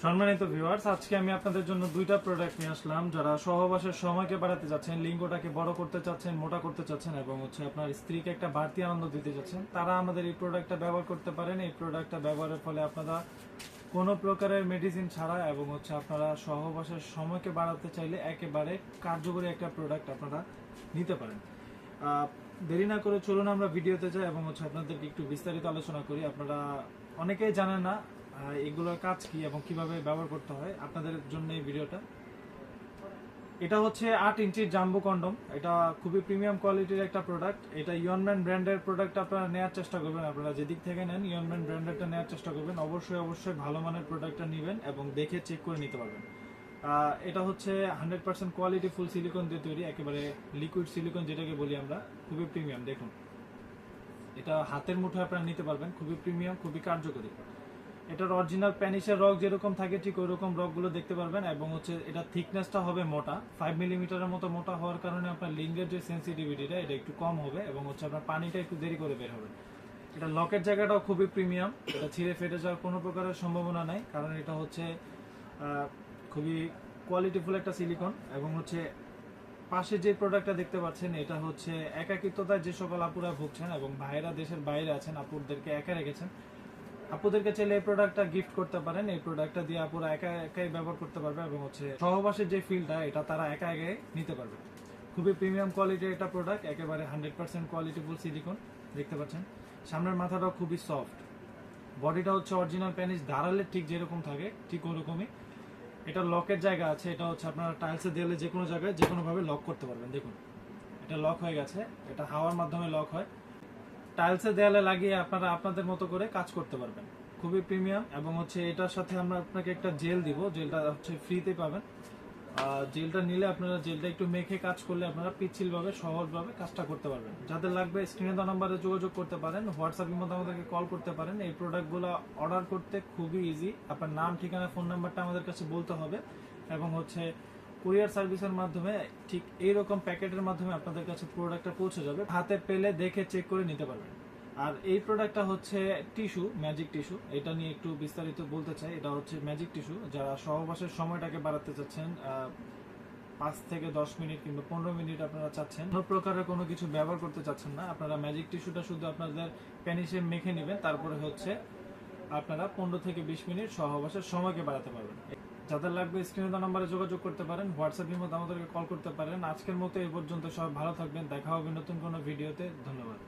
সম্মানিত ভিউয়ার্স, আজকে আমি আপনাদের জন্য দুইটা প্রোডাক্ট নিয়ে আসলাম। যারা সহবাসের সময়কে বাড়াতে যাচ্ছেন, লিঙ্গটাকে বড় করতে চাচ্ছেন, মোটা করতে চাচ্ছেন এবং আপনার স্ত্রীকে একটা বাড়তি আনন্দ দিতে চাচ্ছেন, তারা আমাদের এই প্রোডাক্টটা ব্যবহার করতে পারেন। এই প্রোডাক্টটা ব্যবহারের ফলে আপনারা কোনো প্রকারের মেডিসিন ছাড়া এবং আপনারা সহবাসের সময়কে বাড়াতে চাইলে একেবারে কার্যকরী একটা প্রোডাক্ট আপনারা নিতে পারেন। দেরি না করে চলুন আমরা ভিডিওতে যাই এবং আপনাদেরকে একটু বিস্তারিত আলোচনা করি। আপনারা অনেকেই জানেন না এগুলোর কাজ কি এবং কিভাবে ব্যবহার করতে হয়। আপনাদের জন্য এই ভিডিওটা। এটা হচ্ছে 8 ইঞ্চির জাম্বো কন্ডম। এটা খুবই প্রিমিয়াম কোয়ালিটির একটা প্রোডাক্ট। এটা ইয়নম্যান ব্র্যান্ডের প্রোডাক্ট আপনারা নেওয়ার চেষ্টা করবেন। আপনারা যেদিক থেকে নেন ইয়নম্যান ব্র্যান্ডেরটা নেওয়ার চেষ্টা করবেন। অবশ্যই ভালো মানের প্রোডাক্টটা নেবেন এবং দেখে চেক করে নিতে পারবেন। এটা হচ্ছে 100% কোয়ালিটি ফুল সিলিকন দিয়ে তৈরি, একেবারে লিকুইড সিলিকন যেটাকে বলি আমরা। খুবই প্রিমিয়াম। দেখুন, এটা হাতের মুঠোয় আপনারা নিতে পারবেন। খুবই প্রিমিয়াম, খুবই কার্যকরী। এটার অরিজিনাল প্যানিসের রক যেরকম থাকে ঠিক ওই রকম রকগুলো দেখতে পারবেন এবং এটা থিকনেসটা হবে মোটা, 5 মিলিমিটারের মতো মোটা হওয়ার কারণে আপনার লিঙ্গের যে সেন্সিটিভিটিটা এটা একটু কম হবে এবং আপনার পানিটা একটু দেরি করে বের হবে। এটা লকের জায়গাটাও খুবই প্রিমিয়াম। এটা ছিঁড়ে ফেটে যাওয়ার কোনো প্রকারের সম্ভাবনা নাই, কারণ এটা খুবই কোয়ালিটিফুল একটা সিলিকন এবং পাশে যে প্রোডাক্টটা দেখতে পাচ্ছেন এটা একাকিত্বতায় যে সকল আপুরা ভুগছেন এবং ভাইরা দেশের বাইরে আছেন, আপুদেরকে একা রেখেছেন, আপুদেরকে চাইলে এই প্রোডাক্টটা গিফট করতে পারেন। এই প্রোডাক্টটা দিয়ে আপুরা একাই ব্যবহার করতে পারবে এবং সহবাসের যে ফিলটা এটা তারা একাই নিতে পারবে। খুবই প্রিমিয়াম কোয়ালিটির একটা প্রোডাক্ট, একেবারে 100% কোয়ালিটিফুল সিলিকন দেখতে পাচ্ছেন। সামনের মাথাটাও খুবই সফট, বডিটা অরিজিনাল প্যানিস ধারালে ঠিক যেরকম থাকে ঠিক ওরকমই। এটা লকের জায়গা আছে। এটা আপনারা টাইলসে দেয়ালে যে কোনো জায়গায় যে কোনো ভাবে লক করতে পারবেন। দেখুন, এটা লক হয়ে গেছে। এটা হাওয়ার মাধ্যমে লক হয়। টাইলসে দেয়ালে লাগিয়ে আপনারা আপনাদের মতো করে কাজ করতে পারবেন। খুবই প্রিমিয়াম এবং এটার সাথে আমরা আপনাকে একটা জেল দিব। জেলটা ফ্রিতে পাবেন। জেলটা নিলে আপনারা জেলটা একটু মেখে কাজ করলে আপনারা পিচ্ছিলভাবে সহজভাবে কাজটা করতে পারবেন। যাদের লাগবে স্ক্রিনে দেওয়া নাম্বারে যোগাযোগ করতে পারেন, হোয়াটসঅ্যাপের মধ্যে আমাদেরকে কল করতে পারেন। এই প্রোডাক্টগুলো অর্ডার করতে খুবই ইজি। আপনার নাম, ঠিকানা, ফোন নাম্বারটা আমাদের কাছে বলতে হবে এবং কুরিয়ার সার্ভিসের মাধ্যমে ঠিক এইরকম প্যাকেটের মাধ্যমে আপনাদের কাছে প্রোডাক্টটা পৌঁছে যাবে। হাতে পেলে দেখে চেক করে নিতে পারবেন। আর এই প্রোডাক্টটা টিস্যু, ম্যাজিক টিস্যু। এটা নিয়ে একটু বিস্তারিত বলতে চাই। এটা ম্যাজিক টিস্যু। যারা সহবাসের সময়টাকে বাড়াতে চাচ্ছেন, 5 থেকে 10 মিনিট কিংবা 15 মিনিট আপনারা চাচ্ছেন, কোনো প্রকারের কোনো কিছু ব্যবহার করতে চাচ্ছেন না, আপনারা ম্যাজিক টিস্যুটা শুধু আপনাদের পেনিসে মেখে নেবেন। তারপরে আপনারা 15 থেকে 20 মিনিট সহবাসের সময়কে বাড়াতে পারবেন। যাদের লাগবে স্ক্রিনে দেওয়া নাম্বারে যোগাযোগ করতে পারেন, হোয়াটসঅ্যাপের মধ্যে আমাদেরকে কল করতে পারেন। আজকের মতো এই পর্যন্ত। সবাই ভালো থাকবেন। দেখা হবে নতুন কোনো ভিডিওতে। ধন্যবাদ।